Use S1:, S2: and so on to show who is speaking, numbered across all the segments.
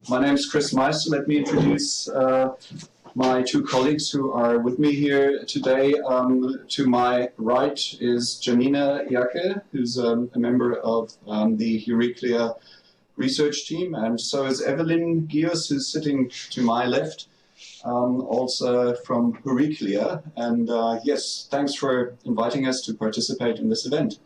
S1: My name is Chris Meister. Let me introduce my two colleagues who are with me here today. To my right is Janina Jacke, who's a member of the Euryclea research team, and so is Evelyn Gius, who's sitting to my left, also from Euryclea. And yes, thanks for inviting us to participate in this event.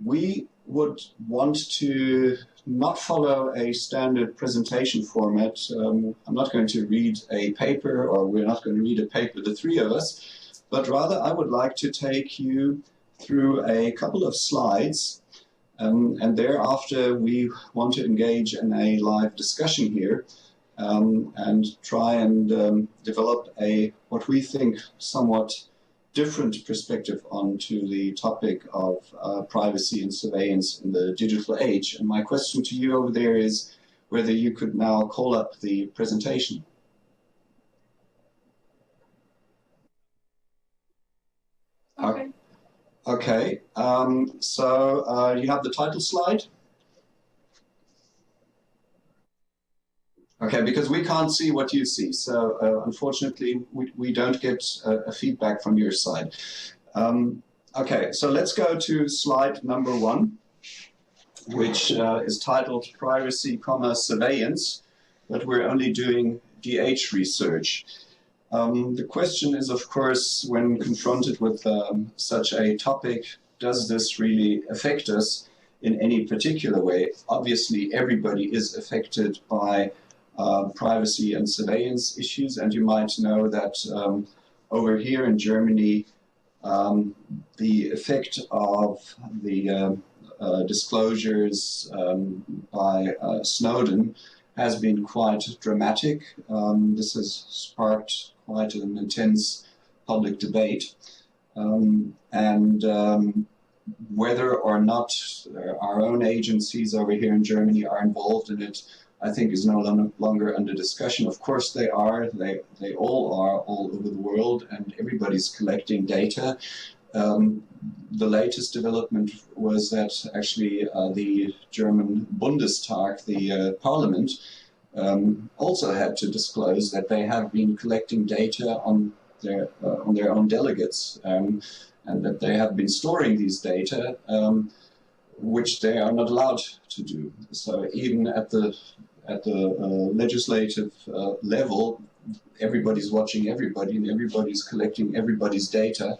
S1: We would want to not follow a standard presentation format. I'm not going to read a paper, or we're not going to read a paper, the three of us, but rather I would like to take you through a couple of slides, and thereafter we want to engage in a live discussion here and try and develop a, what we think, somewhat different perspective onto the topic of privacy and surveillance in the digital age. And my question to you over there is whether you could now call up the presentation.
S2: Okay.
S1: Okay. So you have the title slide? Okay, because we can't see what you see, so unfortunately we don't get a feedback from your side. Okay, so let's go to slide number 1, which is titled Privacy, Surveillance, but we're only doing DH research. The question is, of course, when confronted with such a topic, does this really affect us in any particular way? Obviously, everybody is affected by privacy and surveillance issues, and you might know that over here in Germany, the effect of the disclosures by Snowden has been quite dramatic. This has sparked quite an intense public debate, and whether or not our own agencies over here in Germany are involved in it, I think is no longer under discussion. Of course they are, they all are all over the world, and everybody's collecting data. The latest development was that actually the German Bundestag, the parliament, also had to disclose that they have been collecting data on their own delegates, and that they have been storing these data, which they are not allowed to do. So even at the legislative level, everybody's watching everybody, and everybody's collecting everybody's data.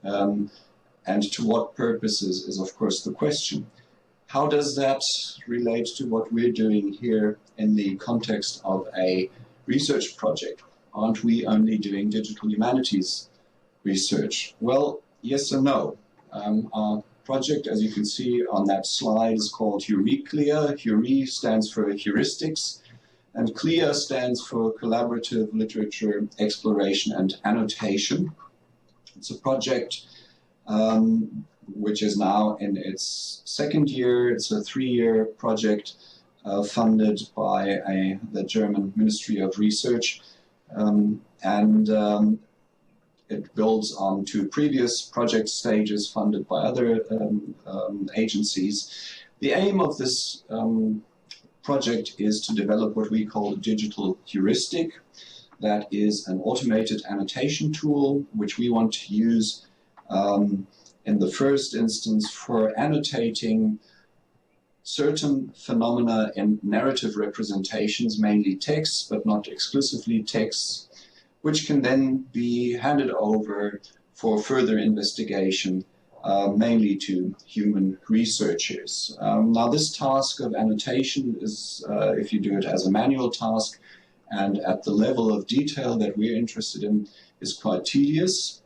S1: And to what purposes is, of course, the question. How does that relate to what we're doing here in the context of a research project? Aren't we only doing digital humanities research? Well, yes and no. Our project, as you can see on that slide, is called Euryclea. Eury stands for heuristics, and CLEA stands for collaborative literature exploration and annotation. It's a project which is now in its second year. It's a 3-year project funded by the German Ministry of Research, and it builds on 2 previous project stages funded by other agencies. The aim of this project is to develop what we call a digital heuristic. That is an automated annotation tool, which we want to use in the first instance for annotating certain phenomena in narrative representations, mainly texts, but not exclusively texts, which can then be handed over for further investigation, mainly to human researchers. Now, this task of annotation is, if you do it as a manual task and at the level of detail that we're interested in, is quite tedious.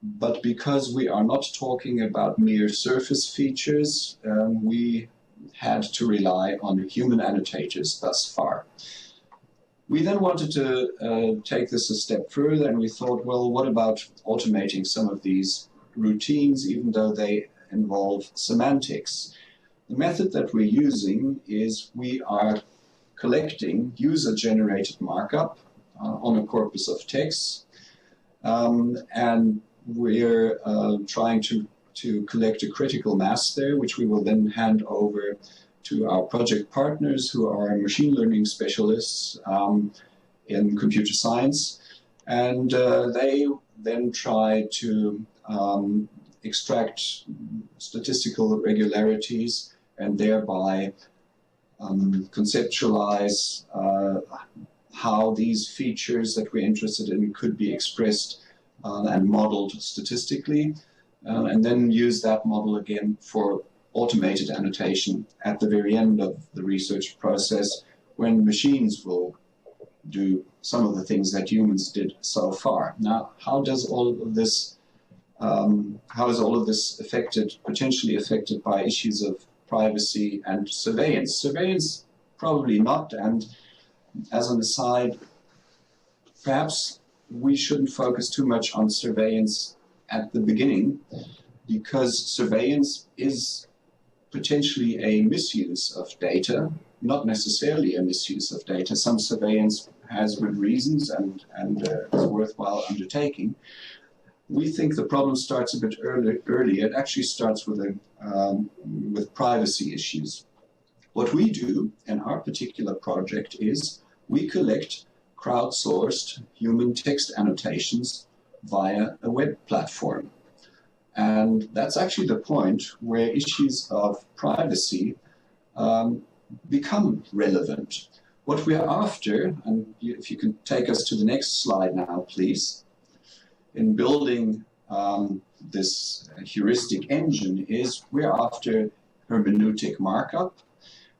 S1: But because we are not talking about mere surface features, we had to rely on human annotators thus far. We then wanted to take this a step further, and we thought, well, what about automating some of these routines, even though they involve semantics? The method that we're using is we are collecting user-generated markup on a corpus of text, and we're trying to collect a critical mass there, which we will then hand over to our project partners who are machine learning specialists in computer science, and they then try to extract statistical regularities and thereby conceptualize how these features that we're interested in could be expressed and modeled statistically, and then use that model again for automated annotation at the very end of the research process, when machines will do some of the things that humans did so far. Now, how is all of this potentially affected by issues of privacy and surveillance? Surveillance, probably not, and as an aside, perhaps we shouldn't focus too much on surveillance at the beginning, because surveillance is potentially a misuse of data, not necessarily a misuse of data. Some surveillance has good reasons and is worthwhile undertaking. We think the problem starts a bit early. It actually starts with privacy issues. What we do in our particular project is we collect crowdsourced human text annotations via a web platform. And that's actually the point where issues of privacy become relevant. What we are after, and if you can take us to the next slide now, please, in building this heuristic engine, is we're after hermeneutic markup.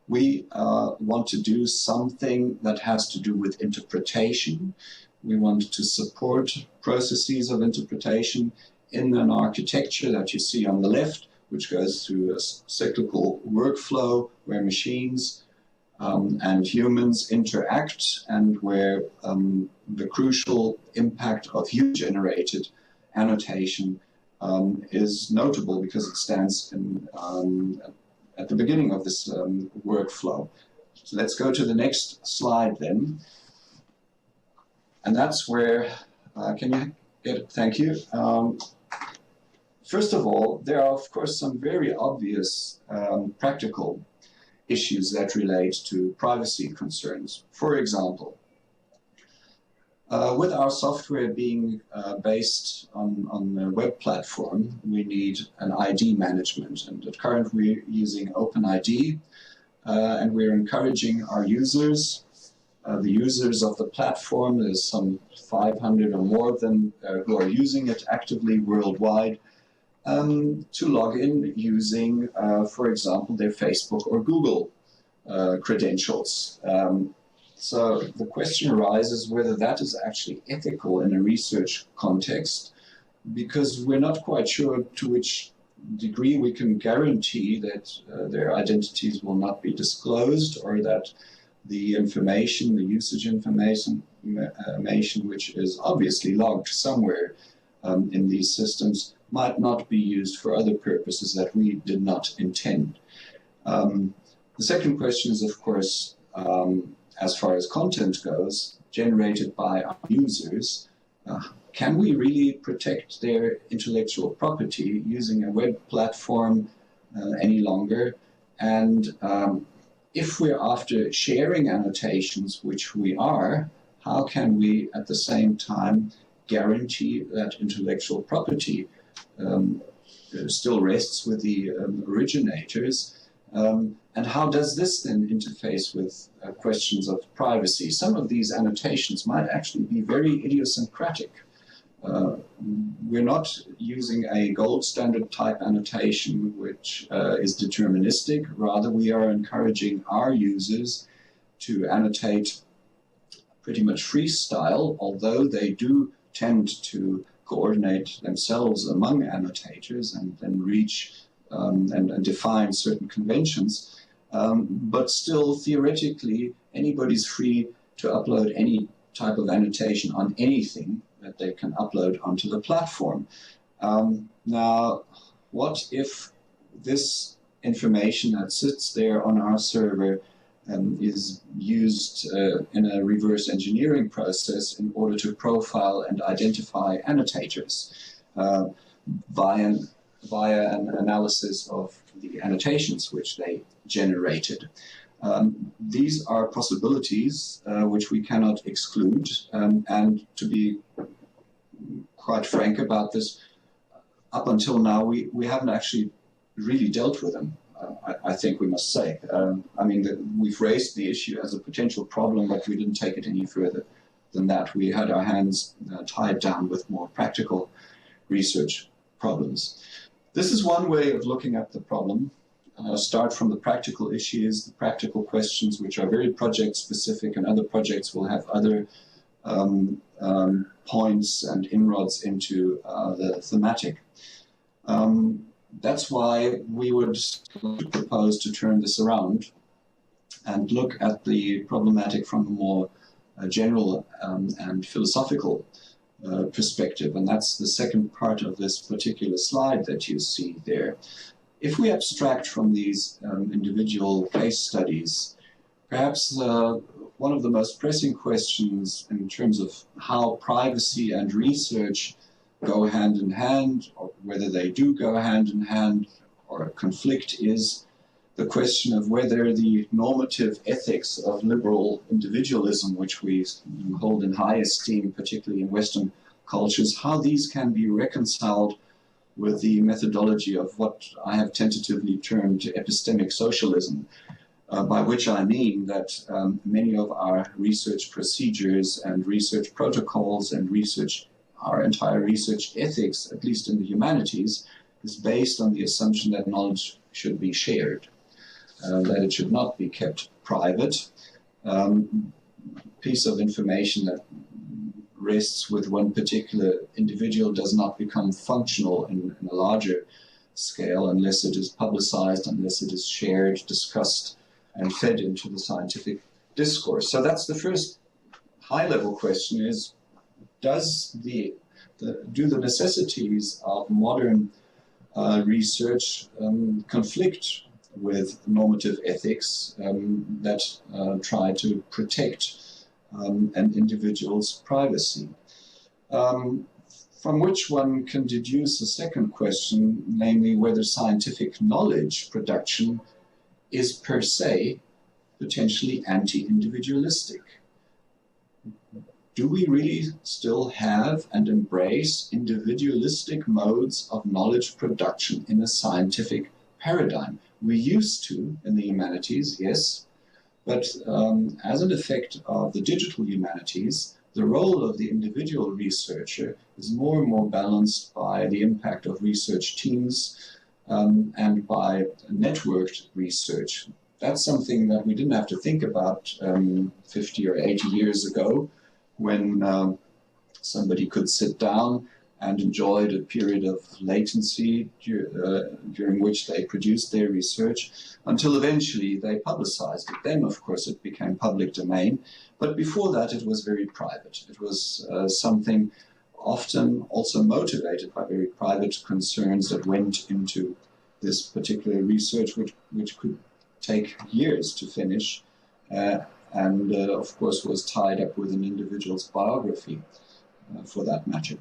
S1: We want to do something that has to do with interpretation. We want to support processes of interpretation in an architecture that you see on the left, which goes through a cyclical workflow where machines and humans interact, and where the crucial impact of human-generated annotation is notable because it stands at the beginning of this workflow. So let's go to the next slide then. And that's where, can you get it? Thank you. First of all, there are, of course, some very obvious practical issues that relate to privacy concerns. For example, with our software being based on a web platform, we need an ID management. And at current, we're using OpenID, and we're encouraging our users, the users of the platform, there's some 500 or more of them who are using it actively worldwide, to log in using, for example, their Facebook or Google credentials. So the question arises whether that is actually ethical in a research context, because we're not quite sure to which degree we can guarantee that their identities will not be disclosed, or that the information, the usage information, which is obviously logged somewhere in these systems, might not be used for other purposes that we did not intend. The second question is, of course, as far as content goes, generated by our users, can we really protect their intellectual property using a web platform any longer? And if we're after sharing annotations, which we are, how can we at the same time guarantee that intellectual property still rests with the originators? And how does this then interface with questions of privacy? Some of these annotations might actually be very idiosyncratic. We're not using a gold standard type annotation which is deterministic. Rather, we are encouraging our users to annotate pretty much freestyle, although they do tend to coordinate themselves among annotators and then reach and define certain conventions. But still, theoretically, anybody's free to upload any type of annotation on anything that they can upload onto the platform. Now, what if this information that sits there on our server is used in a reverse engineering process in order to profile and identify annotators via via an analysis of the annotations which they generated. These are possibilities which we cannot exclude, and to be quite frank about this, up until now we haven't actually really dealt with them. I think we must say. I mean, we've raised the issue as a potential problem, but we didn't take it any further than that. We had our hands tied down with more practical research problems. This is one way of looking at the problem. Start from the practical issues, the practical questions, which are very project specific, and other projects will have other points and inroads into the thematic. That's why we would propose to turn this around and look at the problematic from a more general and philosophical perspective. And that's the second part of this particular slide that you see there. If we abstract from these individual case studies, perhaps one of the most pressing questions in terms of how privacy and research go hand in hand, or whether they do go hand in hand or conflict, is the question of whether the normative ethics of liberal individualism, which we hold in high esteem, particularly in Western cultures, how these can be reconciled with the methodology of what I have tentatively termed epistemic socialism, by which I mean that many of our research procedures and research protocols and our entire research ethics, at least in the humanities, is based on the assumption that knowledge should be shared, that it should not be kept private. Piece of information that rests with one particular individual does not become functional in a larger scale unless it is publicized, unless it is shared, discussed, and fed into the scientific discourse. So that's the first high-level question: is do the necessities of modern research conflict with normative ethics that try to protect an individual's privacy? From which one can deduce a second question, namely whether scientific knowledge production is per se potentially anti-individualistic. Do we really still have and embrace individualistic modes of knowledge production in a scientific paradigm? We used to in the humanities, yes, but as an effect of the digital humanities, the role of the individual researcher is more and more balanced by the impact of research teams and by networked research. That's something that we didn't have to think about 50 or 80 years ago, when somebody could sit down and enjoyed a period of latency during which they produced their research until eventually they publicized it. Then, of course, it became public domain. But before that, it was very private. It was something often also motivated by very private concerns that went into this particular research, which could take years to finish. And of course was tied up with an individual's biography for that matter.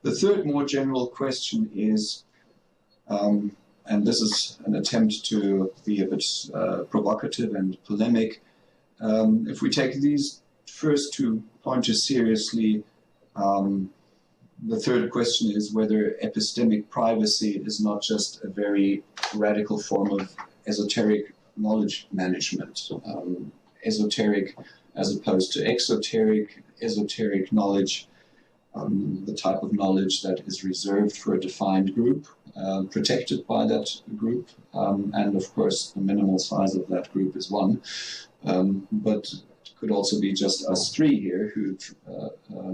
S1: The third more general question is, and this is an attempt to be a bit provocative and polemic, if we take these first two pointers seriously, the third question is whether epistemic privacy is not just a very radical form of esoteric knowledge management. Esoteric as opposed to exoteric, esoteric knowledge, the type of knowledge that is reserved for a defined group, protected by that group, and of course the minimal size of that group is one, but it could also be just us three here who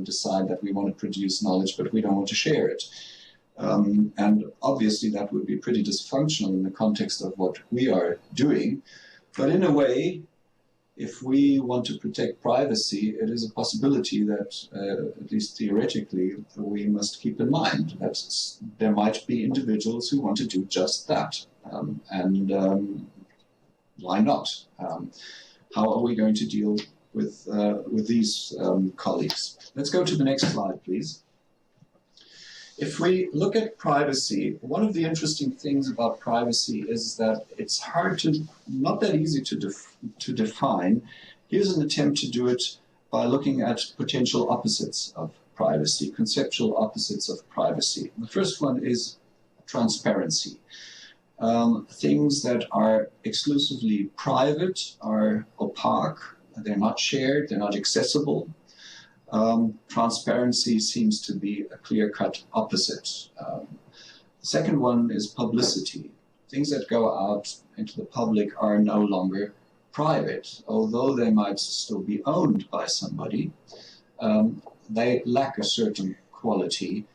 S1: decide that we want to produce knowledge but we don't want to share it. And obviously that would be pretty dysfunctional in the context of what we are doing, but in a way, if we want to protect privacy, it is a possibility that, at least theoretically, we must keep in mind that there might be individuals who want to do just that. And why not? How are we going to deal with these colleagues? Let's go to the next slide, please. if we look at privacy, one of the interesting things about privacy is that it's not that easy to define. Here's an attempt to do it by looking at potential opposites of privacy, conceptual opposites of privacy. The first one is transparency. Things that are exclusively private are opaque, they're not shared, they're not accessible. Transparency seems to be a clear-cut opposite. The second one is publicity. Things that go out into the public are no longer private, although they might still be owned by somebody. They lack a certain quality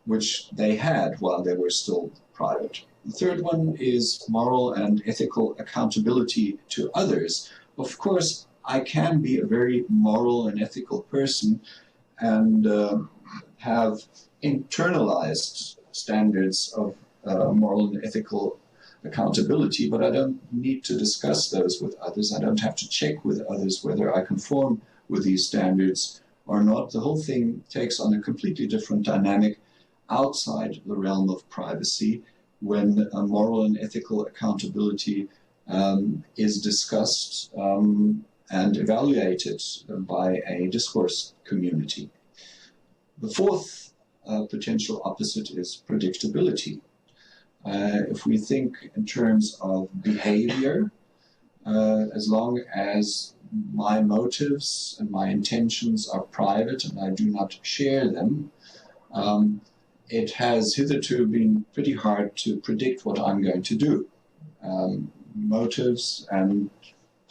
S1: which they had while they were still private. The third one is moral and ethical accountability to others. Of course, I can be a very moral and ethical person and have internalized standards of moral and ethical accountability, but I don't need to discuss those with others. I don't have to check with others whether I conform with these standards or not. The whole thing takes on a completely different dynamic outside the realm of privacy when moral and ethical accountability is discussed and evaluated by a discourse community. The fourth potential opposite is predictability. If we think in terms of behavior, as long as my motives and my intentions are private and I do not share them, it has hitherto been pretty hard to predict what I'm going to do. Motives and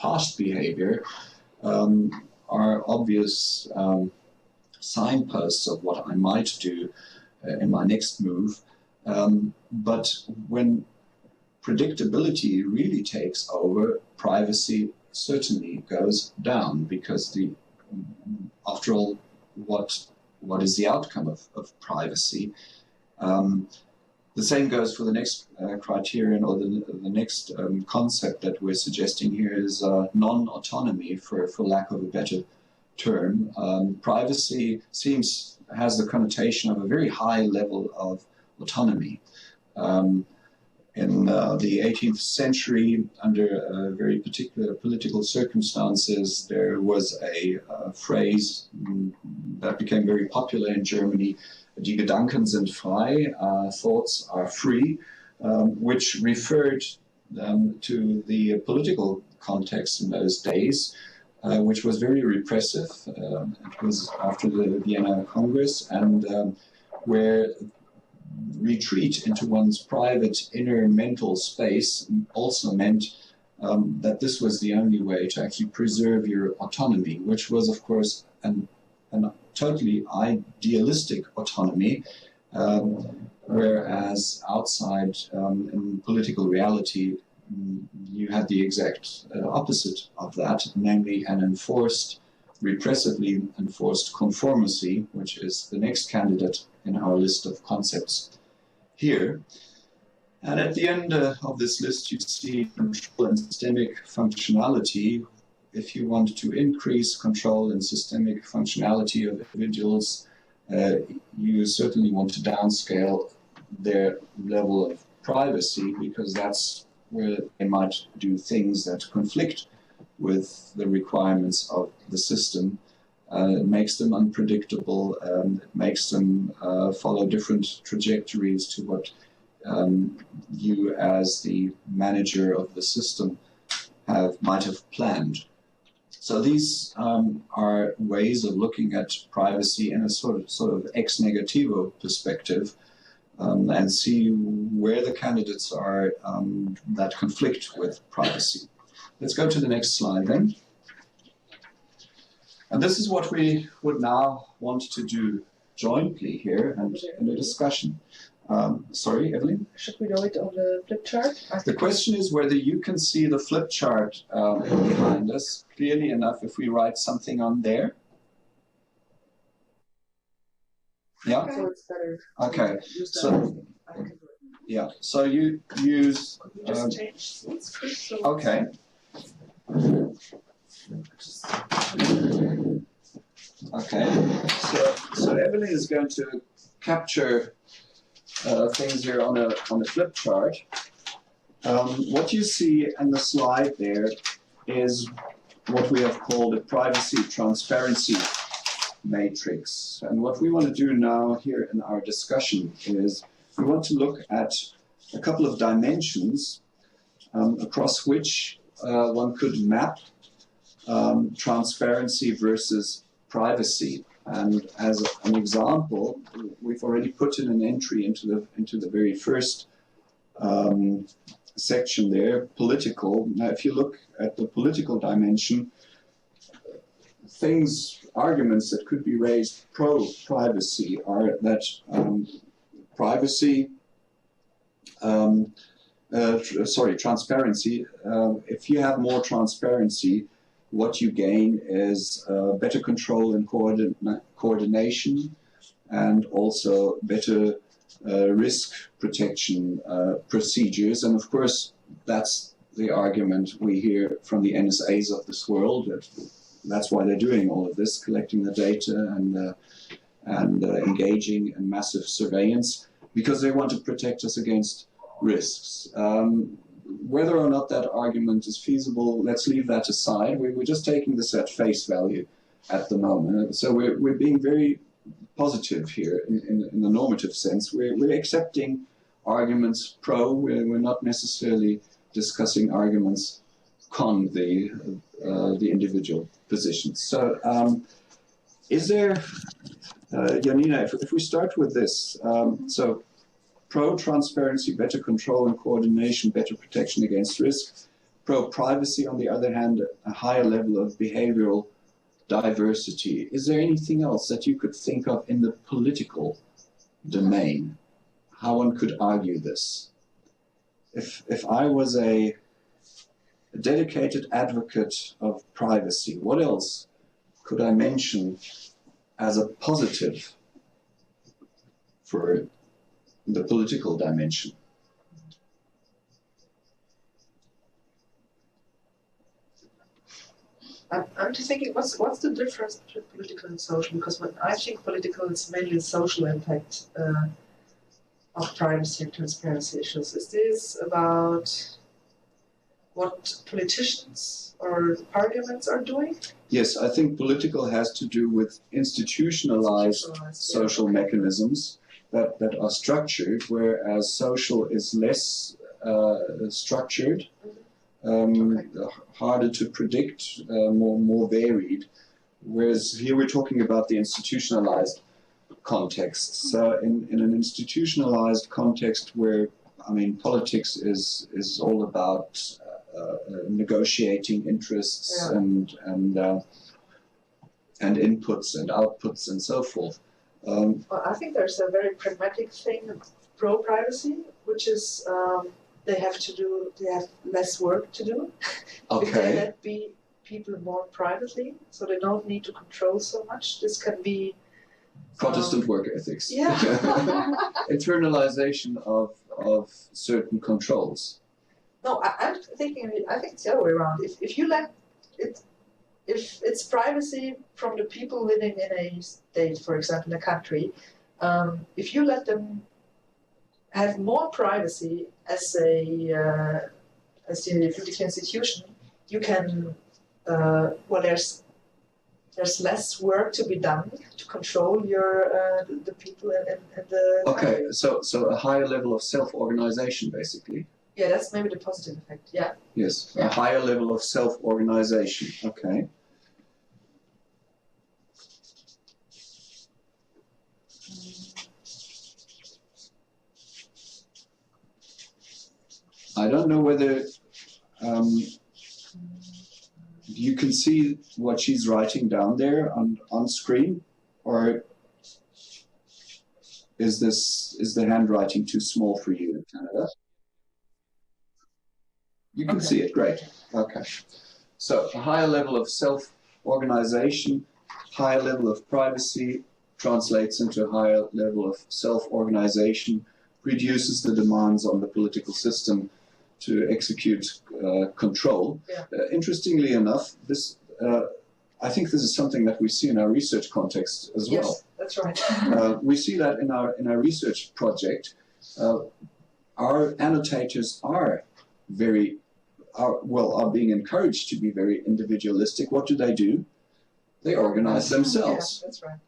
S1: past behavior are obvious signposts of what I might do in my next move. But when predictability really takes over, privacy certainly goes down, because after all, what is the outcome of privacy? The same goes for the next criterion, or the next concept that we're suggesting here is non-autonomy, for lack of a better term. Privacy has the connotation of a very high level of autonomy. In the 18th century, under very particular political circumstances, there was a phrase that became very popular in Germany: Die Gedanken sind frei, thoughts are free, which referred to the political context in those days, which was very repressive. It was after the Vienna Congress, and where retreat into one's private inner mental space also meant that this was the only way to actually preserve your autonomy, which was, of course, an totally idealistic autonomy, whereas outside in political reality, you had the exact opposite of that, namely an enforced, repressively enforced conformity, which is the next candidate in our list of concepts here. And at the end of this list, you see control and systemic functionality. If you want to increase control and systemic functionality of individuals, you certainly want to downscale their level of privacy, because that's where they might do things that conflict with the requirements of the system. It makes them unpredictable, it makes them follow different trajectories to what you as the manager of the system might have planned. So these are ways of looking at privacy in a sort of ex negativo perspective, and see where the candidates are that conflict with privacy. Let's go to the next slide then. And this is what we would now want to do jointly here and in a discussion. Sorry, Evelyn?
S2: Should we do it on the flip chart?
S1: The question is whether you can see the flip chart behind us clearly enough if we write something on there. Yeah?
S2: So it's better.
S1: Okay. So, yeah. So you use...
S2: Just change the script. So
S1: okay. Okay. So Evelyn is going to capture things here on a flip chart, what you see in the slide there is what we have called a privacy transparency matrix. And what we want to do now here in our discussion is we want to look at a couple of dimensions across which one could map transparency versus privacy. And as an example, we've already put in an entry into the very first section there, political. Now, if you look at the political dimension, arguments that could be raised pro-privacy are that transparency. If you have more transparency, what you gain is better control and coordination, and also better risk protection procedures. And of course, that's the argument we hear from the NSAs of this world. That's why they're doing all of this, collecting the data and engaging in massive surveillance, because they want to protect us against risks. Whether or not that argument is feasible, let's leave that aside. We're just taking this at face value at the moment. So we're being very positive here in the normative sense. We're accepting arguments pro. We're not necessarily discussing arguments con the individual positions. So is there, Janina, if we start with this, so pro-transparency, better control and coordination, better protection against risk. Pro-privacy, on the other hand, a higher level of behavioral diversity. Is there anything else that you could think of in the political domain, how one could argue this? If I was a dedicated advocate of privacy, what else could I mention as a positive for the political dimension?
S2: I'm just thinking, what's the difference between political and social? Because when I think political, it's mainly the social impact of privacy and transparency issues. Is this about what politicians or parliaments are doing?
S1: Yes, I think political has to do with institutionalized social mechanisms that are structured, whereas social is less structured, harder to predict, more varied. Whereas here we're talking about the institutionalized context. So in an institutionalized context where, I mean, politics is all about negotiating interests and inputs and outputs and so forth.
S2: Well, I think there's a very pragmatic thing, pro-privacy, which is they have less work to do.
S1: Okay.
S2: If they let people more privately, so they don't need to control so much. This can be
S1: Protestant work ethics.
S2: Yeah.
S1: Internalization of certain controls.
S2: No, I think it's the other way around. If you let it, if it's privacy from the people living in a state, for example, in a country, if you let them have more privacy as the political institution, you can there's less work to be done to control your the people and the.
S1: Okay, so a higher level of self-organization, basically.
S2: Yeah, that's maybe the positive effect. Yeah.
S1: Yes,
S2: Yeah.
S1: a higher level of self-organization. Okay. I don't know whether you can see what she's writing down there on screen, or is the handwriting too small for you in Canada? You can see it, great. Okay. So a higher level of self-organization, higher level of privacy translates into a higher level of self-organization, reduces the demands on the political system to execute control.
S2: Yeah.
S1: Interestingly enough, this I think this is something that we see in our research context as well.
S2: Yes, that's right.
S1: We see that in our research project. Our annotators are being encouraged to be very individualistic. What do? They organize themselves.
S2: Yeah, that's right.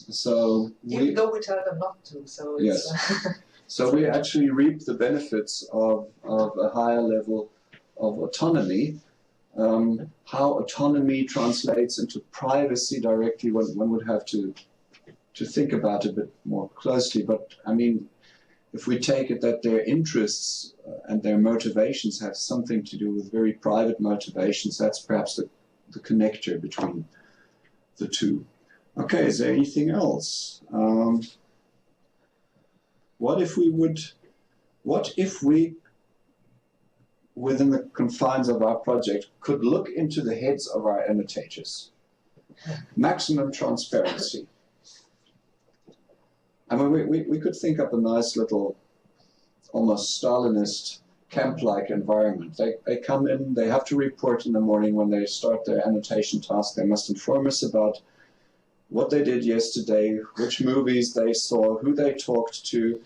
S1: So
S2: even though we tell them not to, so it's,
S1: yes. So we actually reap the benefits of a higher level of autonomy. How autonomy translates into privacy directly, one would have to think about it a bit more closely. But I mean, if we take it that their interests and their motivations have something to do with very private motivations, that's perhaps the connector between the two. Okay, is there anything else? What if we, within the confines of our project, could look into the heads of our annotators? Maximum transparency. I mean, we could think up a nice little, almost Stalinist, camp-like environment. They come in, they have to report in the morning when they start their annotation task. They must inform us about what they did yesterday, which movies they saw, who they talked to,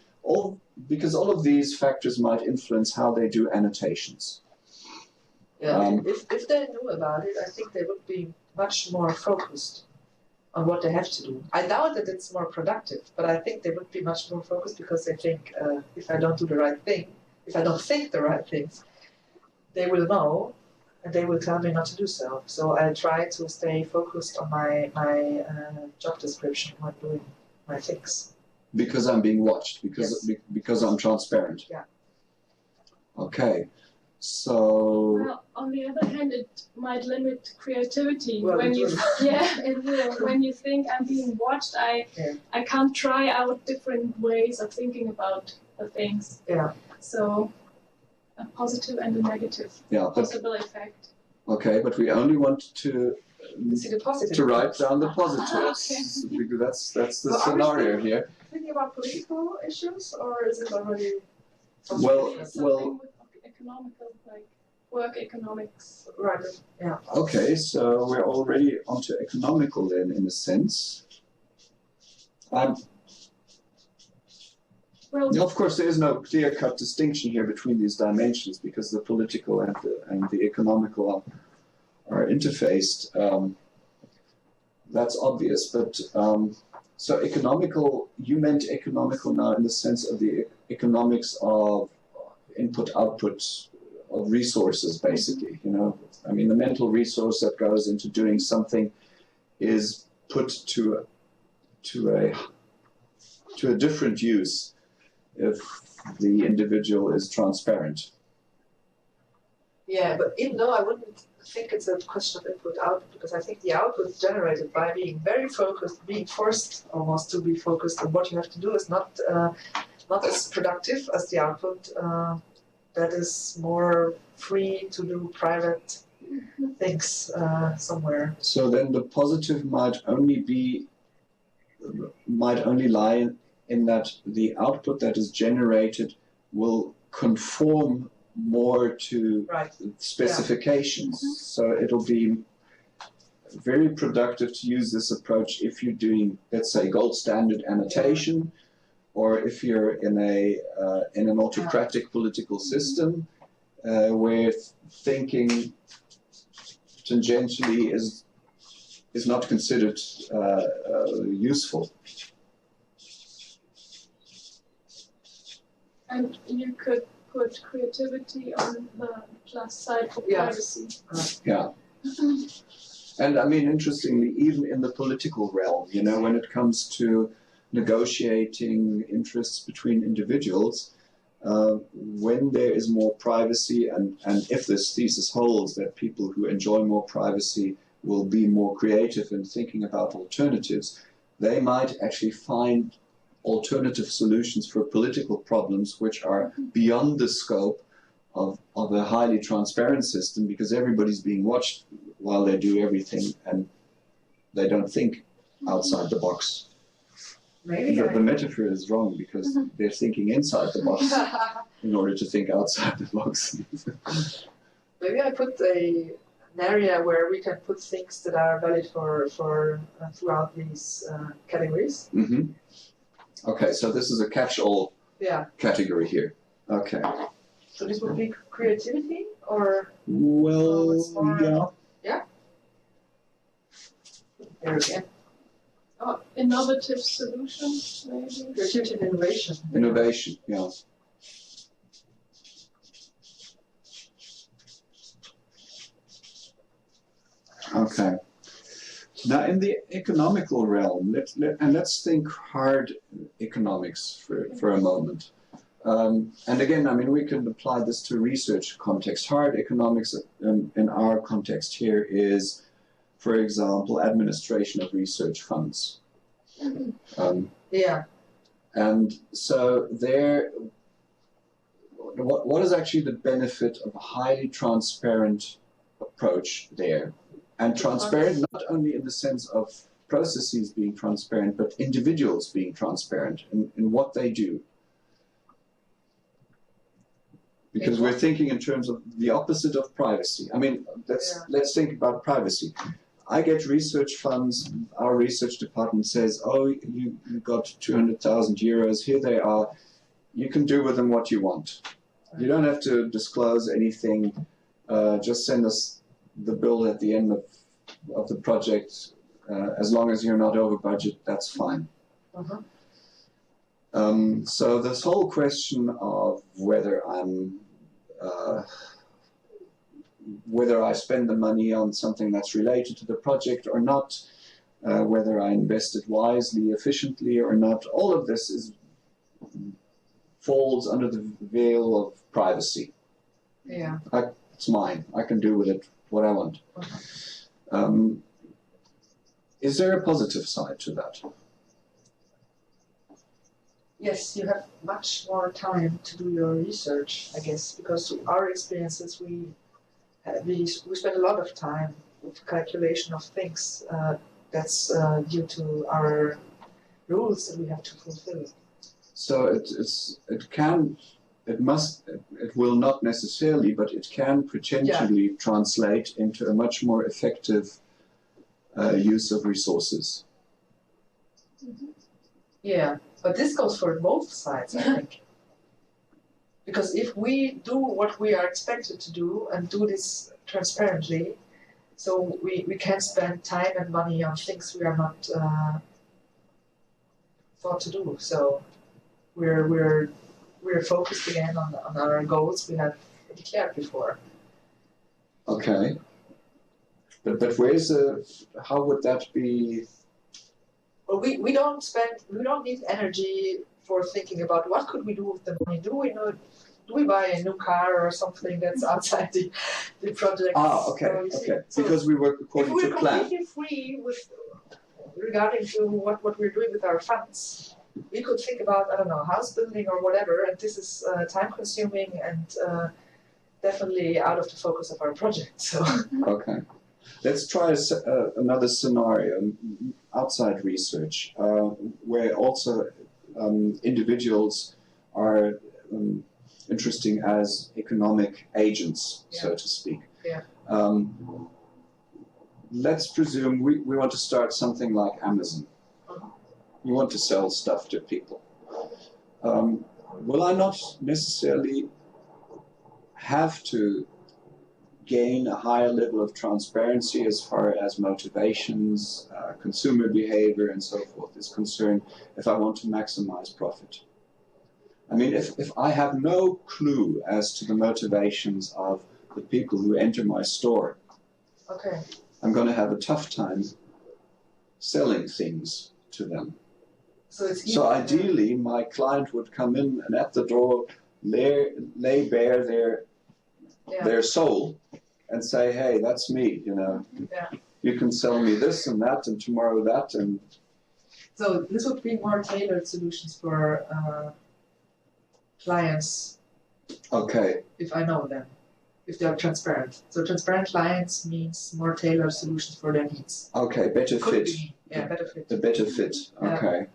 S1: because all of these factors might influence how they do annotations.
S2: Yeah, if they knew about it, I think they would be much more focused on what they have to do. I doubt that it's more productive, but I think they would be much more focused because they think, if I don't do the right thing, if I don't think the right things, they will know and they will tell me not to do so. So I try to stay focused on my job description when doing my things. Because
S1: I'm being watched, because I'm transparent.
S2: Yeah.
S1: Okay. So.
S3: Well, on the other hand, it might limit creativity.
S2: Well,
S3: when you, it will. When you think I'm being watched, I can't try out different ways of thinking about the things.
S2: Yeah.
S3: So, a positive and a negative possible effect.
S1: Okay, but we only want to
S2: see the positive.
S1: To write down the positives,
S3: Okay.
S1: Because that's the scenario here.
S2: Thinking about political issues, or is it already?
S1: Well,
S3: with economical, like work economics.
S2: Right. Yeah.
S1: Okay, so we're already onto economical then, in a sense.
S3: Well,
S1: of course, there is no clear-cut distinction here between these dimensions because the political and the economical are interfaced. That's obvious, but so economical. You meant economical now in the sense of the economics of input-output of resources, basically. You know, I mean, the mental resource that goes into doing something is put to a different use if the individual is transparent.
S2: Yeah, but even though I wouldn't think it's a question of input-output, because I think the output is generated by being very focused, being forced almost to be focused on what you have to do is not as productive as the output that is more free to do private things somewhere.
S1: So then the positive might only lie in that the output that is generated will conform more to specifications. Yeah. So it'll be very productive to use this approach if you're doing, let's say, gold standard annotation, or if you're in an autocratic political system where thinking tangentially is not considered useful.
S3: And you could put creativity on the plus side for privacy.
S1: Yeah. And I mean, interestingly, even in the political realm, you know, when it comes to negotiating interests between individuals, when there is more privacy, and if this thesis holds that people who enjoy more privacy will be more creative in thinking about alternatives, they might actually find alternative solutions for political problems which are beyond the scope of a highly transparent system, because everybody's being watched while they do everything and they don't think outside the box.
S2: Maybe
S1: the metaphor is wrong because they're thinking inside the box in order to think outside the box.
S2: Maybe I put an area where we can put things that are valid for throughout these categories.
S1: Mm-hmm. Okay, so this is a catch-all
S2: Yeah.
S1: category here. Okay.
S2: So this would be creativity, or
S1: Well,
S2: it's more,
S1: yeah.
S2: yeah. There again,
S3: Oh, innovative solutions, maybe.
S2: creativity and innovation.
S1: Innovation, yeah. Okay. Now, in the economical realm, let's think hard economics for a moment. And again, I mean, we can apply this to research context. Hard economics in our context here is, for example, administration of research funds.
S2: Yeah.
S1: And so there, what is actually the benefit of a highly transparent approach there? And transparent not only in the sense of processes being transparent, but individuals being transparent in what they do. Because we're thinking in terms of the opposite of privacy. I mean, let's think about privacy. I get research funds, our research department says, oh, you got 200,000 euros, here they are, you can do with them what you want. You don't have to disclose anything, just send us the bill at the end of the project, as long as you're not over budget, that's fine. So this whole question of whether I spend the money on something that's related to the project or not, whether I invest it wisely, efficiently or not, all of this falls under the veil of privacy.
S2: Yeah.
S1: It's mine. I can do with it what I want. Is there a positive side to that?
S2: Yes, you have much more time to do your research, I guess, because our experiences, we spend a lot of time with calculation of things. That's due to our rules that we have to fulfill.
S1: So it will not necessarily, but it can potentially translate into a much more effective use of resources.
S2: Yeah, but this goes for both sides, I think. Because if we do what we are expected to do and do this transparently, so we can spend time and money on things we are not thought to do. So we're focused again on our goals we have declared before.
S1: Okay. But how would that be?
S2: Well, we don't need energy for thinking about what could we do with the money. Do we buy a new car or something that's outside the project?
S1: Okay, so because we work according to plan.
S2: If we're completely free regarding to what we're doing with our funds, we could think about, I don't know, house building or whatever, and this is time consuming and definitely out of the focus of our project. So.
S1: Okay. Let's try another scenario outside research, where also individuals are interesting as economic agents, so to speak.
S2: Yeah.
S1: Let's presume we want to start something like Amazon. You want to sell stuff to people. Will I not necessarily have to gain a higher level of transparency as far as motivations, consumer behavior, and so forth is concerned if I want to maximize profit? I mean, if I have no clue as to the motivations of the people who enter my store, I'm going to have a tough time selling things to them. So ideally, my client would come in and at the door lay bare their soul and say, hey, that's me, you can sell me this and that and tomorrow that. And
S2: so this would be more tailored solutions for clients.
S1: Okay.
S2: If I know them, if they are transparent. So transparent clients means more tailored solutions for their needs.
S1: Okay, better fit.
S2: Yeah, better fit.
S1: The better fit, okay.
S2: Yeah.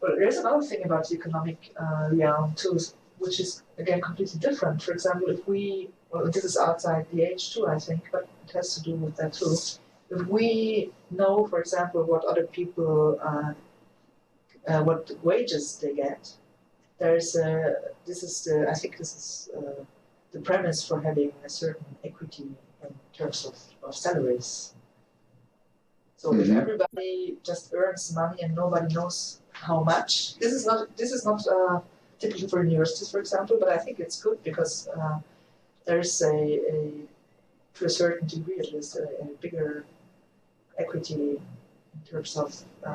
S2: Well, there's another thing about the economic realm too, which is again completely different. For example, if we, well, this is outside the age too, I think, but it has to do with that too. If we know, for example, what other people, what wages they get, there's this is the, I think this is the premise for having a certain equity in terms of salaries. So if everybody just earns money and nobody knows how much, this is not typical for universities, for example, but I think it's good because there's to a certain degree at least a bigger equity in terms of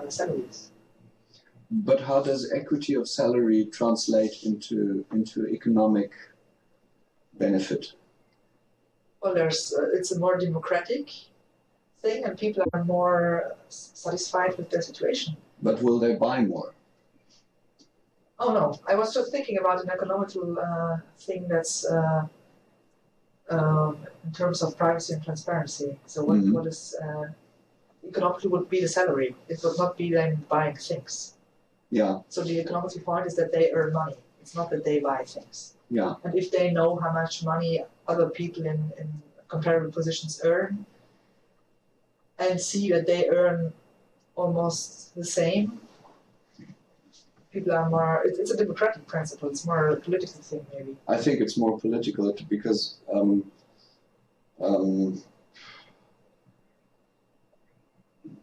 S2: salaries.
S1: But how does equity of salary translate into economic benefit?
S2: Well, it's a more democratic thing, and people are more satisfied with their situation.
S1: But will they buy more?
S2: Oh no, I was just thinking about an economical thing that's in terms of privacy and transparency. So what is economically would be the salary? It would not be them buying things.
S1: Yeah.
S2: So the economic point is that they earn money. It's not that they buy things.
S1: Yeah.
S2: And if they know how much money other people in comparable positions earn, and see that they earn almost the same, people are more, it's a democratic principle, it's more a political thing maybe.
S1: I think it's more political because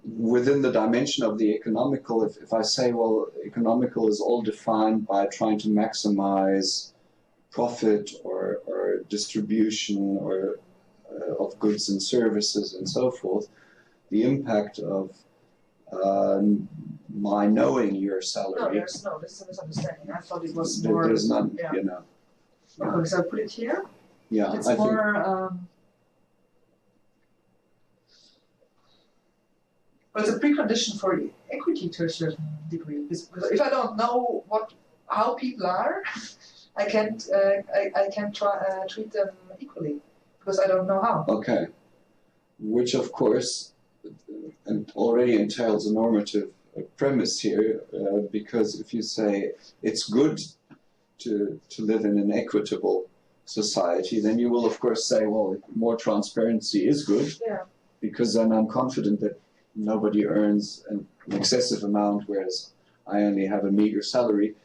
S1: within the dimension of the economical, if I say, well, economical is all defined by trying to maximize profit or distribution or of goods and services and so forth, the impact of my knowing your salary.
S2: This is a misunderstanding. I thought it was more.
S1: There's none,
S2: yeah.
S1: you know.
S2: Okay, so I put it here.
S1: Yeah,
S2: it's
S1: I
S2: more. Well, it's a precondition for equity to a certain degree. Because if I don't know how people are, I can't treat them equally because I don't know how.
S1: Okay, which of course and already entails a normative premise here, because if you say it's good to live in an equitable society, then you will of course say, well, more transparency is good, because then I'm confident that nobody earns an excessive amount, whereas I only have a meager salary,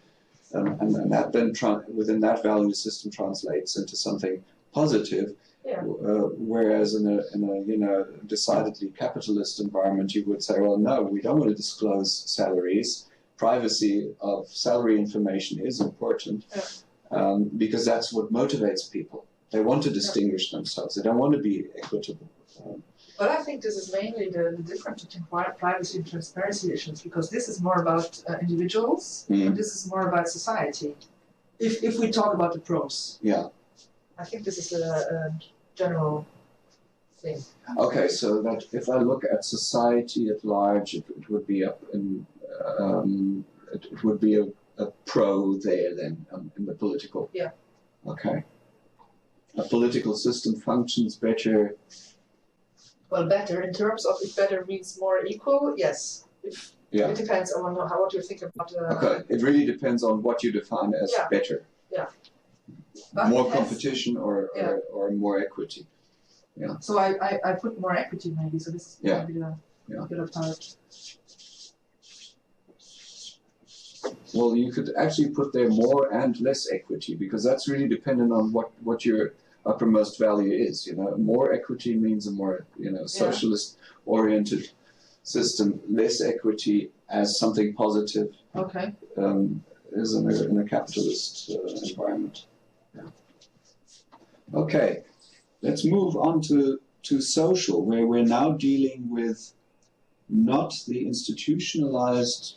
S1: and that then within that value system translates into something positive.
S2: Yeah.
S1: Whereas in a decidedly capitalist environment, you would say, well, no, we don't want to disclose salaries. Privacy of salary information is important, because that's what motivates people. They want to distinguish themselves. They don't want to be equitable.
S2: But I think this is mainly the difference between privacy and transparency issues, because this is more about individuals, and this is more about society. If we talk about the pros.
S1: Yeah.
S2: I think this is a general thing.
S1: Okay, so that if I look at society at large, it would be up in it would be a pro there then in the political.
S2: Yeah.
S1: Okay. A political system functions better.
S2: Well, better in terms of if better means more equal. Yes. It depends on what you think about.
S1: Okay, it really depends on what you define as better.
S2: Yeah. But
S1: more competition or more equity. Yeah.
S2: So I put more equity maybe. So this is maybe the bit of time.
S1: Well, you could actually put there more and less equity, because that's really dependent on what your uppermost value is. You know, more equity means a more socialist-oriented system. Less equity as something positive.
S2: Okay.
S1: Is in a capitalist environment. Yeah. Okay, let's move on to social, where we're now dealing with not the institutionalized,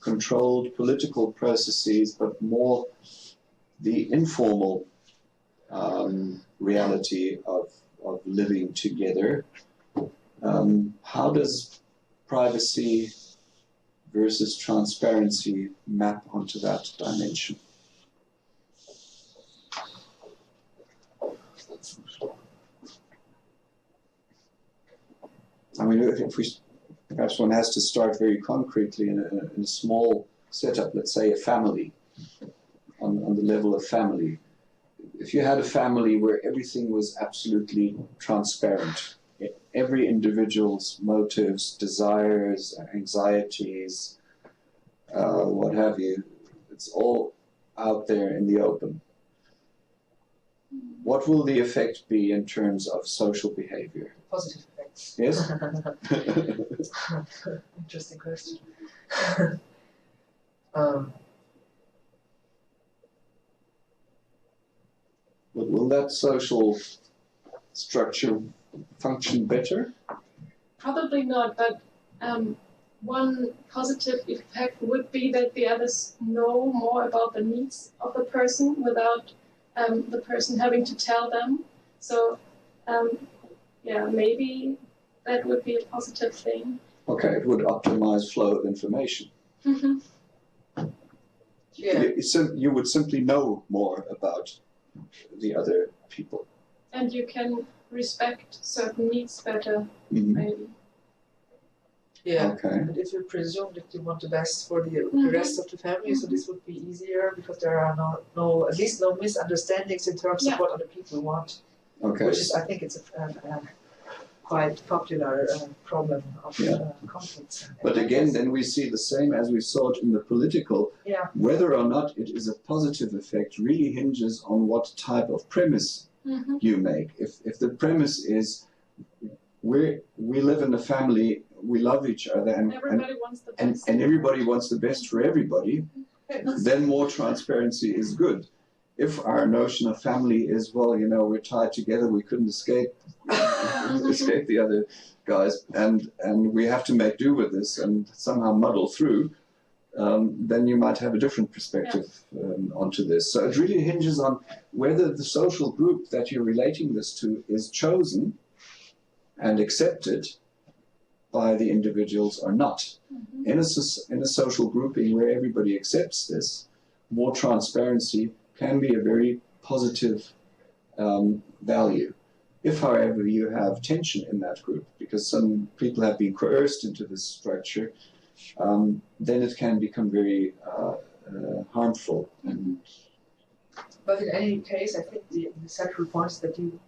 S1: controlled political processes, but more the informal reality of living together. How does privacy versus transparency map onto that dimension? I mean, if we perhaps one has to start very concretely in a small set up, let's say, a family, on the level of family. If you had a family where everything was absolutely transparent, every individual's motives, desires, anxieties, what have you, it's all out there in the open. What will the effect be in terms of social behavior?
S2: Positive effects.
S1: Yes?
S2: Interesting question.
S1: Will that social structure function better?
S3: Probably not, but one positive effect would be that the others know more about the needs of the person without the person having to tell them. So, yeah, maybe that would be a positive thing.
S1: Okay, it would optimize flow of information.
S2: Yeah.
S1: You would simply know more about the other people.
S3: And you can respect certain needs better,
S1: Mm-hmm.
S3: maybe.
S2: Yeah.
S1: Okay.
S2: But if you presume that you want the best for the rest of the family, so this would be easier because there are no at least no misunderstandings in terms of what other people want.
S1: Okay.
S2: Which is, I think, it's a quite popular problem of conflicts.
S1: But again, then we see the same as we saw it in the political.
S2: Yeah.
S1: Whether or not it is a positive effect really hinges on what type of premise you make. If the premise is we live in a family, we love each other, and
S3: everybody wants the best.
S1: and everybody wants the best for everybody, then more transparency is good. If our notion of family is, well, you know, we're tied together, we couldn't escape the other guys, and we have to make do with this and somehow muddle through, then you might have a different perspective onto this. So it really hinges on whether the social group that you're relating this to is chosen and accepted by the individuals or not. In a social grouping where everybody accepts this, more transparency can be a very positive value. If, however, you have tension in that group, because some people have been coerced into this structure, then it can become very harmful.
S2: But in any case, I think the central point is that you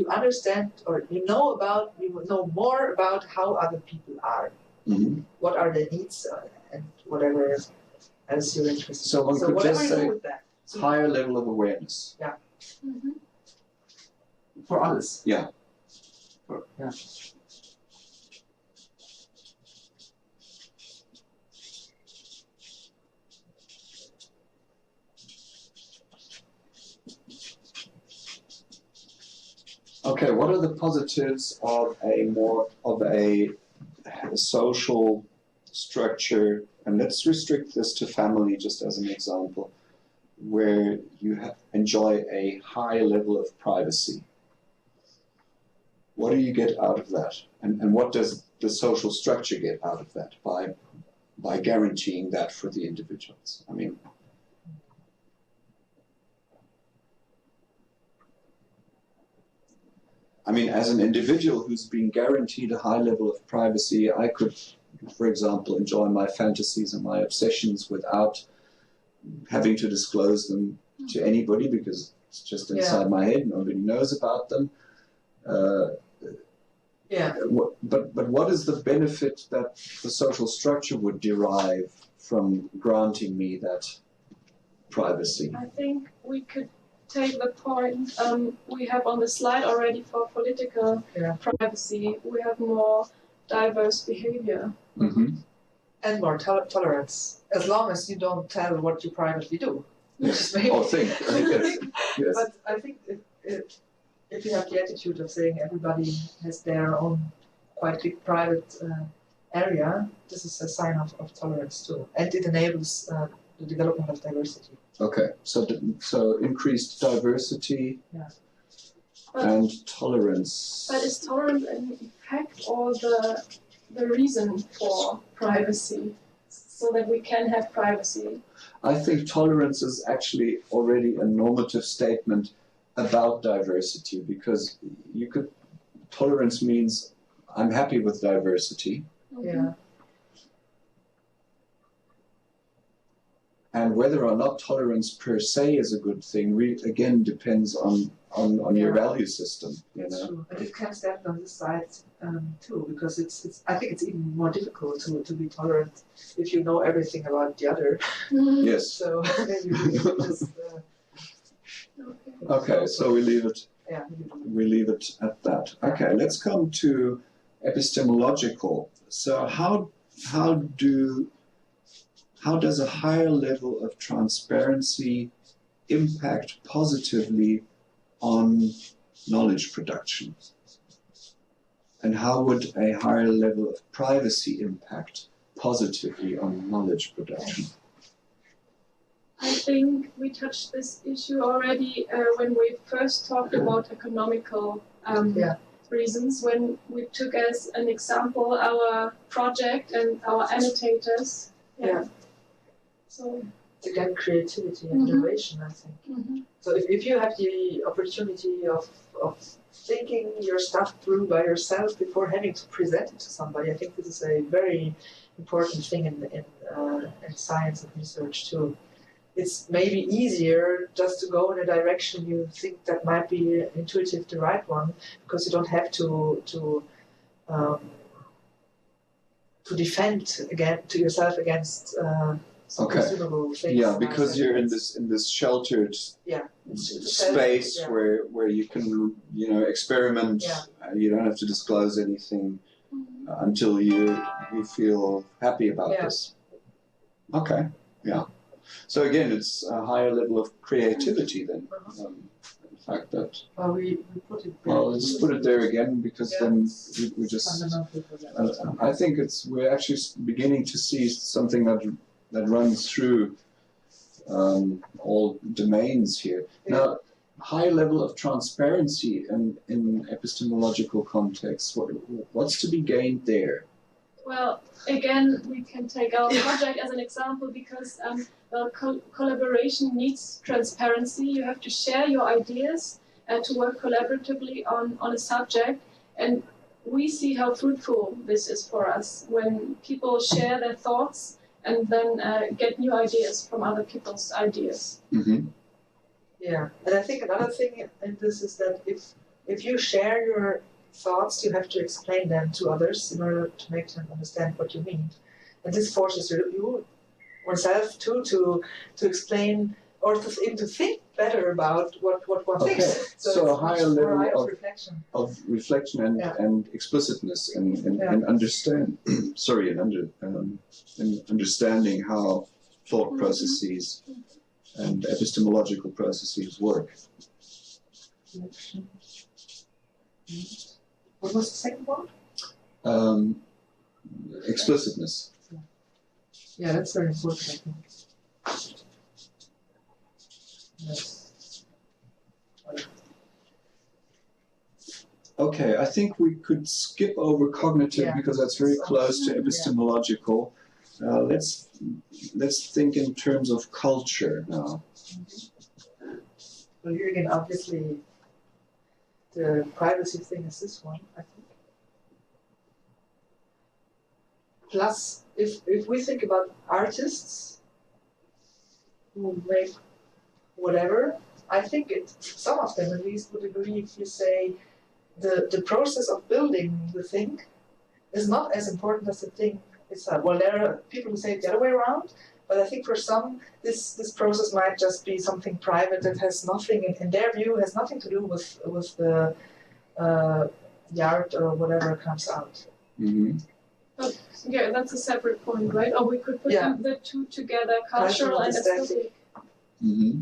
S2: understand or you know more about how other people are.
S1: Mm-hmm.
S2: What are their needs and whatever else you're interested in.
S1: So one could just say
S2: so
S1: higher level of awareness.
S2: Yeah.
S4: For others.
S1: Yeah.
S4: Yeah.
S1: Okay, what are the positives of a social structure, and let's restrict this to family just as an example, where you enjoy a high level of privacy? What do you get out of that? And what does the social structure get out of that by guaranteeing that for the individuals? I mean, as an individual who's been guaranteed a high level of privacy, I could, for example, enjoy my fantasies and my obsessions without having to disclose them to anybody because it's just inside my head. Nobody knows about them. But what is the benefit that the social structure would derive from granting me that privacy?
S3: I think we could take the point we have on the slide already for political privacy. We have more diverse behavior.
S1: Mm-hmm.
S2: And more tolerance, as long as you don't tell what you privately do. Which is maybe
S1: Yes.
S2: But I think if you have the attitude of saying everybody has their own quite big private area, this is a sign of tolerance too. And it enables the development of diversity.
S1: Okay, so increased diversity and tolerance.
S3: But is tolerance an effect or the reason for privacy, so that we can have privacy?
S1: I think tolerance is actually already a normative statement about diversity, because tolerance means I'm happy with diversity.
S2: Yeah.
S1: And whether or not tolerance per se is a good thing, again, depends on your value system. You
S2: That's
S1: know?
S2: true. And it can stand on this side too, because it's. I think it's even more difficult to be tolerant if you know everything about the other.
S1: Yes.
S2: So maybe we should just.
S1: Okay, so we leave it.
S2: Yeah.
S1: We leave it at that. Okay, let's come to epistemological. So how does a higher level of transparency impact positively on knowledge production? And how would a higher level of privacy impact positively on knowledge production?
S3: I think we touched this issue already when we first talked about economical reasons, when we took as an example our project and our annotators.
S2: Yeah.
S3: So
S2: It's again creativity and innovation, I think. So if you have the opportunity of thinking your stuff through by yourself before having to present it to somebody, I think this is a very important thing in science and research too. It's maybe easier just to go in a direction you think that might be intuitive the right one, because you don't have to defend to yourself against some consumable things.
S1: Yeah, because you're in this sheltered space where you can experiment. You don't have to disclose anything until you feel happy about this. Okay. Yeah. So again, it's a higher level of creativity then. The fact that
S2: we put it there.
S1: well, let's put it there again, because then we just. I think we're actually beginning to see something that runs through all domains here. Now, high level of transparency in epistemological context. What's to be gained there?
S3: Well, again, we can take our project as an example, because collaboration needs transparency. You have to share your ideas and to work collaboratively on a subject. And we see how fruitful this is for us when people share their thoughts and then get new ideas from other people's ideas.
S1: Mm-hmm.
S2: Yeah, and I think another thing in this is that if you share your thoughts, you have to explain them to others in order to make them understand what you mean. And this forces you oneself too to explain or to even to think better about what one thinks.
S1: So a higher level
S2: of
S1: reflection and explicitness and understand. Sorry, and understanding how thought processes and epistemological processes work.
S2: What was the second one?
S1: Explicitness.
S2: Yeah, that's very important, I think. Yes.
S1: Okay, I think we could skip over cognitive because that's very close to epistemological. Let's think in terms of culture now.
S2: Well, here again, obviously, the privacy thing is this one, I think. Plus, if we think about artists who make whatever, I think some of them at least would agree if you say the process of building the thing is not as important as the thing itself. Well, there are people who say it the other way around, but I think for some, this process might just be something private that has nothing, in their view, has nothing to do with the art or whatever comes out.
S1: Mm-hmm.
S3: But yeah, that's a separate point, right? Or we could put the two together, cultural and aesthetic.
S1: Mm-hmm.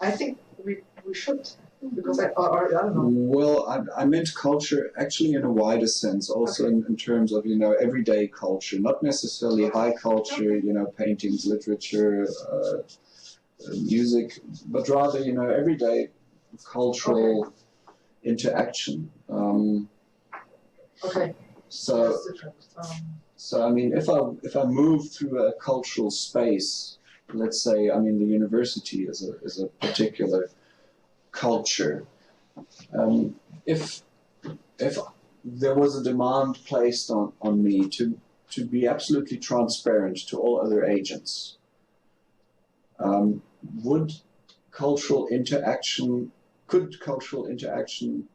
S2: I think we should, because I don't know.
S1: Well, I meant culture actually in a wider sense, also in terms of, everyday culture, not necessarily high culture, paintings, literature, music, but rather, everyday cultural interaction. So I mean, if I move through a cultural space, let's say, I mean, the university is a particular culture. If there was a demand placed on me to be absolutely transparent to all other agents, would cultural interaction, could cultural interaction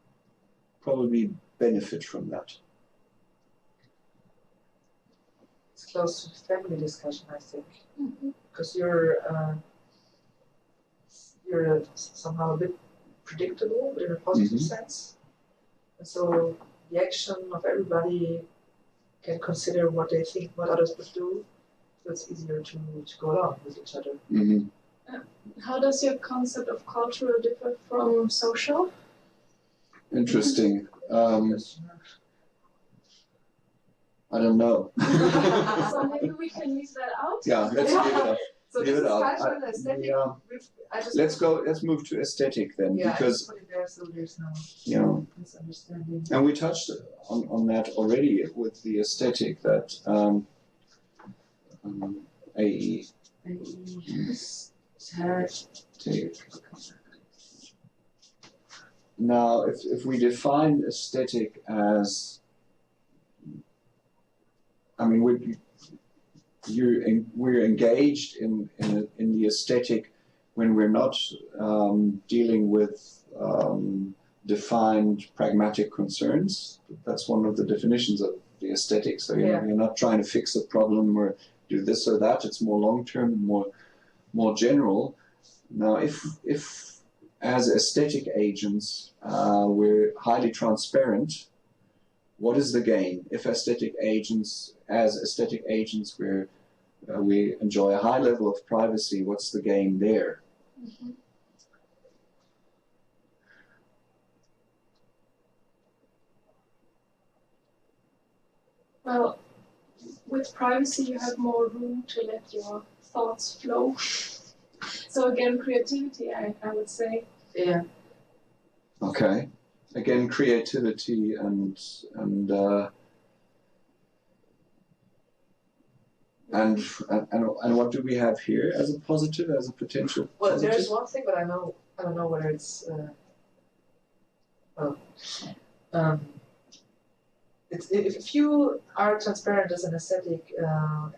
S1: probably benefit from that?
S2: It's close to family discussion, I think,
S3: Mm-hmm.
S2: because you're somehow a bit predictable in a positive sense, and so the action of everybody can consider what they think, what others would do, so it's easier to go along with each other.
S1: Mm-hmm.
S3: How does your concept of cultural differ from social?
S1: Interesting. I don't know.
S3: So maybe we can leave that out.
S1: Yeah, let's leave it out.
S2: So
S1: Leave
S2: this
S1: it
S2: is
S1: out.
S2: cultural and aesthetic.
S1: Yeah.
S2: I just
S1: Let's move to aesthetic then,
S2: yeah, I
S1: because
S2: just put it there so there's no
S1: yeah,
S2: misunderstanding.
S1: and we touched on that already with the aesthetic that AE take. Now, if we define aesthetic as, I mean, we're engaged in the aesthetic when we're not dealing with defined pragmatic concerns. That's one of the definitions of the aesthetic. So you're not trying to fix a problem or do this or that. It's more long term, more general. Now, if as aesthetic agents we're highly transparent, what is the gain? If as aesthetic agents we enjoy a high level of privacy, what's the gain there?
S3: Mm-hmm. Well, with privacy you have more room to let your thoughts flow. So again, creativity, I would say.
S2: Yeah.
S1: Okay. Again, creativity and what do we have here as a positive, as a potential?
S2: Well,
S1: positive?
S2: there's one thing, but I don't know whether it's if you are transparent as an aesthetic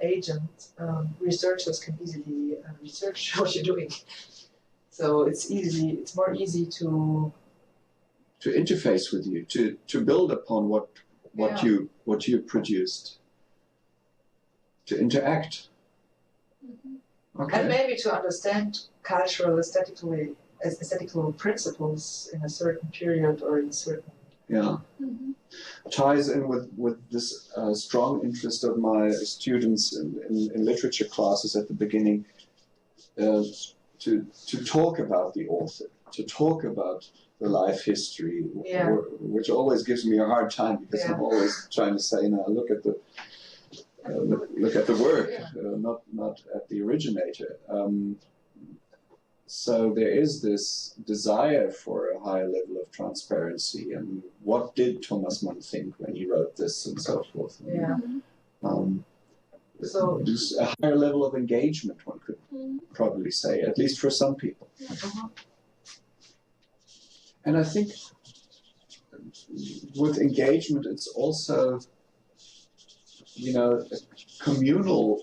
S2: agent, researchers can easily research what you're doing. So it's more easy to
S1: interface with you, to build upon what you produced, to interact.
S3: Mm-hmm.
S1: Okay.
S2: and maybe to understand cultural aesthetical principles in a certain period or in certain.
S1: Yeah.
S3: Mm-hmm.
S1: Ties in with this strong interest of my students in literature classes at the beginning, to talk about the author, to talk about the life history, which always gives me a hard time because I'm always trying to say, look at the work, not at the originator. So there is this desire for a higher level of transparency, and what did Thomas Mann think when he wrote this, and so forth.
S2: Yeah.
S1: So there's a higher level of engagement, one could probably say, at least for some people.
S2: Uh-huh.
S1: And I think with engagement, it's also, a communal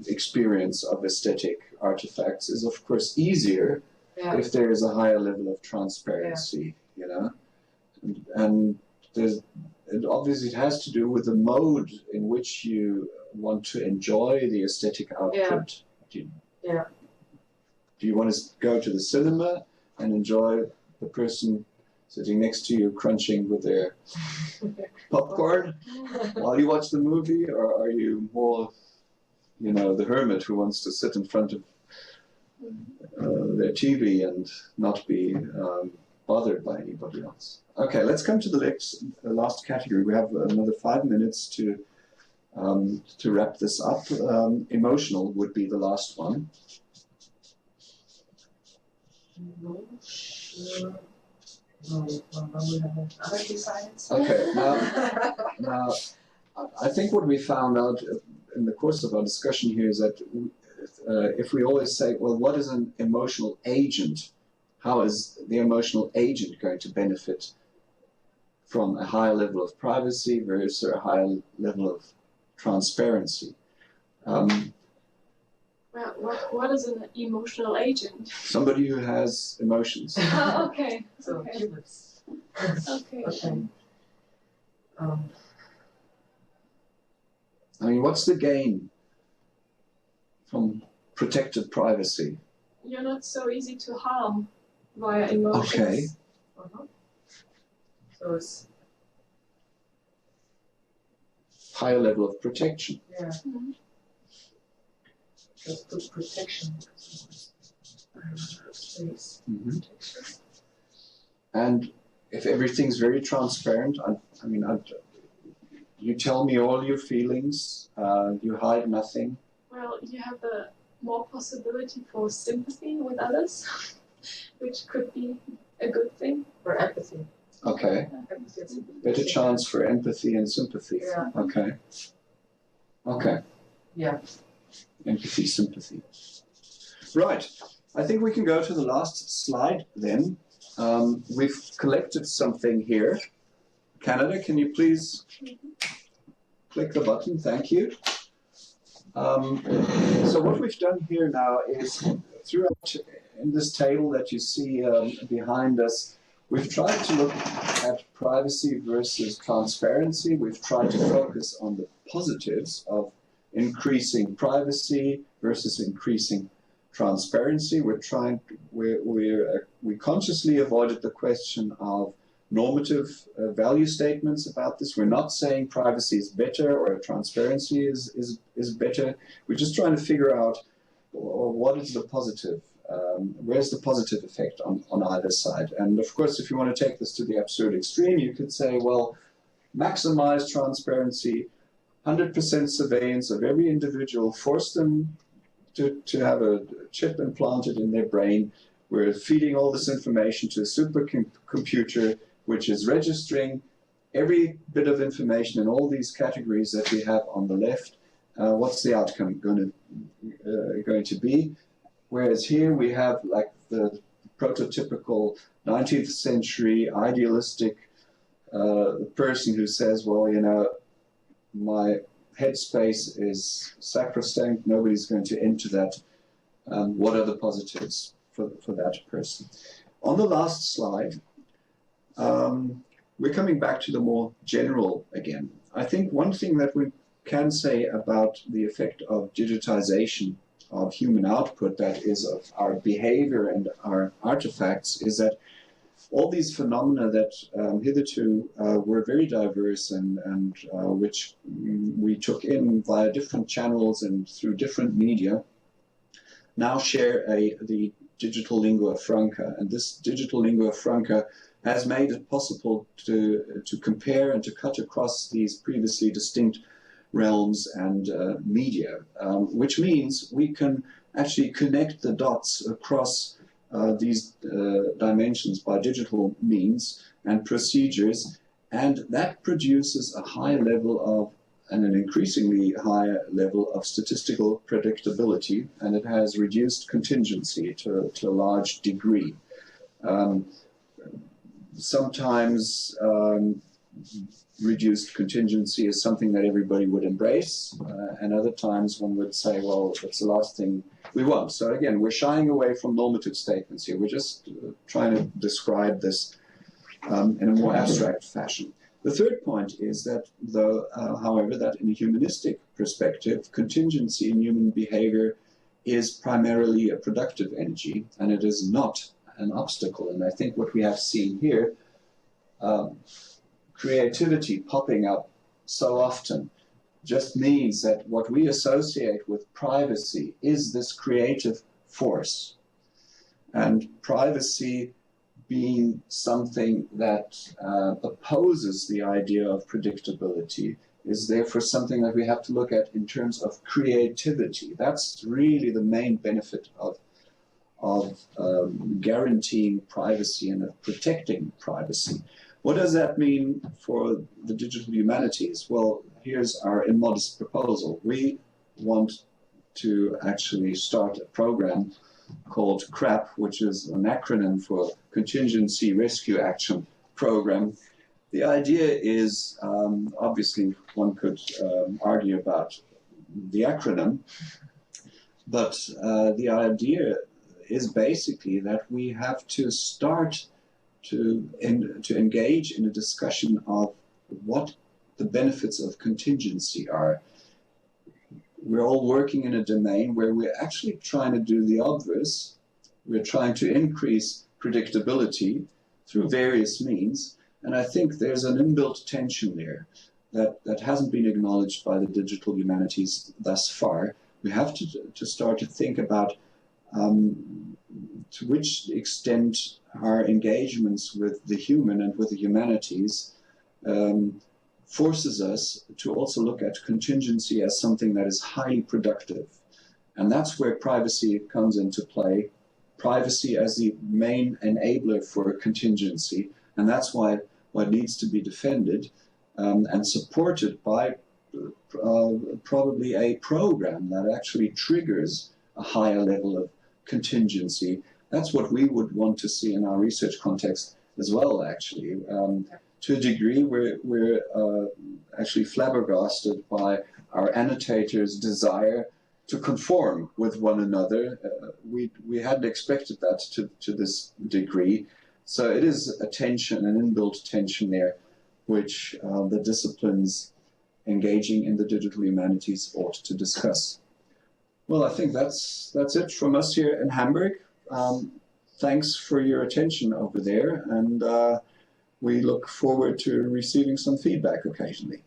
S1: experience of aesthetic artifacts is of course easier if there is a higher level of transparency, and obviously it has to do with the mode in which you want to enjoy the aesthetic output. Do you want to go to the cinema and enjoy the person sitting next to you crunching with their popcorn while you watch the movie, or are you more the hermit who wants to sit in front of their TV and not be bothered by anybody else? Okay, let's come to the last category. We have another 5 minutes to wrap this up. Emotional would be the last one. Okay, now I think what we found out in the course of our discussion here is that if we always say, well, what is an emotional agent? How is the emotional agent going to benefit from a higher level of privacy versus a higher level of transparency?
S3: Well, what is an emotional agent?
S1: Somebody who has emotions.
S3: Oh, okay.
S2: So
S3: Okay.
S2: humans.
S3: Okay.
S2: Okay.
S1: I mean, what's the gain from protected privacy?
S3: You're not so easy to harm via emotions.
S1: Okay.
S2: So it's
S1: Higher level of protection.
S2: yeah.
S3: Mhm.
S2: Just put protection. Space.
S1: Mhm.
S2: Protection.
S1: And if everything's very transparent, you tell me all your feelings, you hide nothing.
S3: Well, you have the more possibility for sympathy with others, which could be a good thing.
S2: Or empathy.
S1: Okay.
S2: Empathy and sympathy.
S1: Better chance for empathy and sympathy.
S2: Yeah.
S1: Okay. Okay.
S2: Yeah.
S1: Empathy, sympathy. Right. I think we can go to the last slide then. We've collected something here. Canada, can you please click the button? Thank you. So what we've done here now is throughout in this table that you see behind us, we've tried to look at privacy versus transparency. We've tried to focus on the positives of increasing privacy versus increasing transparency. We consciously avoided the question of normative value statements about this. We're not saying privacy is better or transparency is better. We're just trying to figure out what is the positive, where's the positive effect on either side. And of course, if you want to take this to the absurd extreme, you could say, well, maximize transparency, 100% surveillance of every individual, force them to have a chip implanted in their brain. We're feeding all this information to a supercomputer, which is registering every bit of information in all these categories that we have on the left. What's the outcome going to be? Whereas here we have like the prototypical 19th century idealistic person who says, well, you know, my headspace is sacrosanct, nobody's going to enter that. What are the positives for that person? On the last slide, we're coming back to the more general again. I think one thing that we can say about the effect of digitization of human output, that is of our behavior and our artifacts, is that all these phenomena that hitherto were very diverse and which we took in via different channels and through different media, now share the digital lingua franca. And this digital lingua franca has made it possible to compare and to cut across these previously distinct realms and media, which means we can actually connect the dots across these dimensions by digital means and procedures, and that produces a high level of, and an increasingly higher level of statistical predictability, and it has reduced contingency to a large degree. Sometimes reduced contingency is something that everybody would embrace, and other times one would say, well, it's the last thing we want. So again, we're shying away from normative statements here. We're just trying to describe this in a more abstract fashion. The third point is that, however, that in a humanistic perspective, contingency in human behavior is primarily a productive energy, and it is not an obstacle. And I think what we have seen here, creativity popping up so often, just means that what we associate with privacy is this creative force. And privacy being something that opposes the idea of predictability is therefore something that we have to look at in terms of creativity. That's really the main benefit of guaranteeing privacy and of protecting privacy. What does that mean for the digital humanities? Well, here's our immodest proposal. We want to actually start a program called CRAP, which is an acronym for Contingency Rescue Action Program. The idea is, obviously one could argue about the acronym, But the idea is basically that we have to start to engage in a discussion of what the benefits of contingency are. We're all working in a domain where we're actually trying to do the obvious. We're trying to increase predictability through various means. And I think there's an inbuilt tension there that hasn't been acknowledged by the digital humanities thus far. We have to start to think about to which extent our engagements with the human and with the humanities forces us to also look at contingency as something that is highly productive. And that's where privacy comes into play. Privacy as the main enabler for contingency. And that's why what needs to be defended and supported by probably a program that actually triggers a higher level of contingency. That's what we would want to see in our research context as well, actually. To a degree, we're actually flabbergasted by our annotators' desire to conform with one another. We hadn't expected that to this degree. So it is a tension, an inbuilt tension there, which the disciplines engaging in the digital humanities ought to discuss. Well, I think that's it from us here in Hamburg. Thanks for your attention over there, and we look forward to receiving some feedback occasionally.